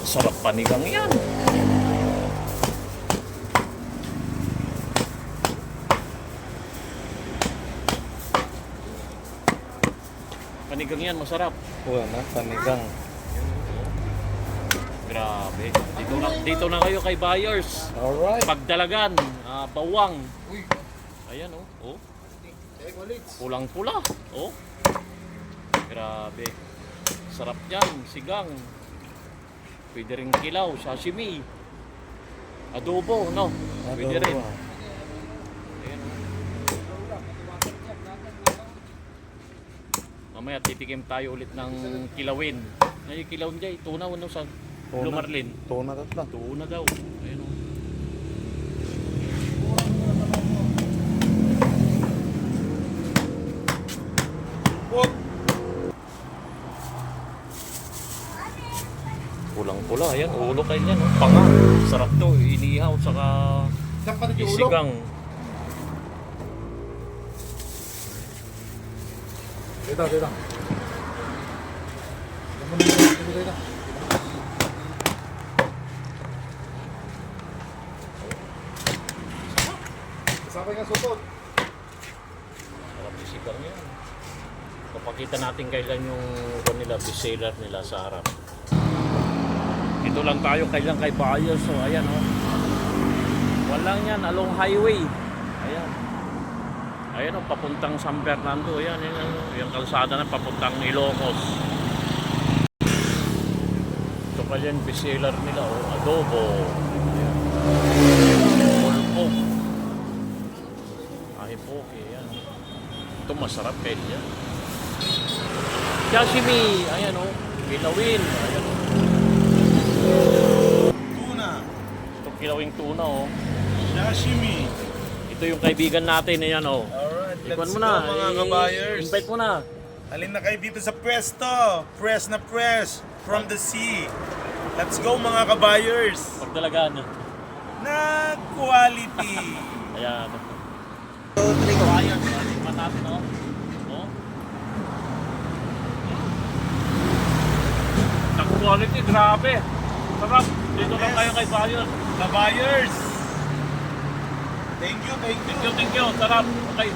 Sarap panigang yan. Panigang yan, masarap. Wala, panigang. Grabe. Dito na kayo kay buyers. Alright. Pagdalagan, bawang. Ayan oh. Pulang-pula. Oh. Grabe. Sarap yan, sigang. Pwede rin kilaw, sashimi. Adobo, no? Pwede rin. Ayan oh. Mamaya titikim tayo ulit ng kilawin. Ay, kilaw niya, tunaw ano sa Lumarlin. Tuna tatla. Tuna daw. Ayun o. Pulang-pula. Ayan, ulo kayo yan. Panga. Sarap to. Inihaw saka isigang. Dito. Sabay nga supot. Sarap isigang yan. Papakita natin kailan yung bestseller nila sa harap. Dito lang tayo kailan kay buyers. So ayan o. Walang yan along highway. Ayan. Ayan o, papuntang San Fernando. Ayan, yung kalsada na papuntang Ilocos. Ito pala yung bestseller nila o. Adobo. Ayan. Pulpo. Poke, ayan. Ito masarap kayo yan. Sashimi, ayan o. Kilawin, ayan o. Tuna. Ito kilawing tuna o. Sashimi. Ito yung kaibigan natin, ayan o. Alright, Ikwan let's mo go na. mga kabayers. Invite mo na. Alin na kayo dito sa pwesto. Press na press. From the sea. Let's go mga kabayers. Pagdalagan. Na quality. Ayan. Ito, ayan. Ayan natin o. O. Ang quality, grabe. Sarap. Dito lang kayo kay buyers. Kabayers. Thank you. Thank you. Sarap. Okay.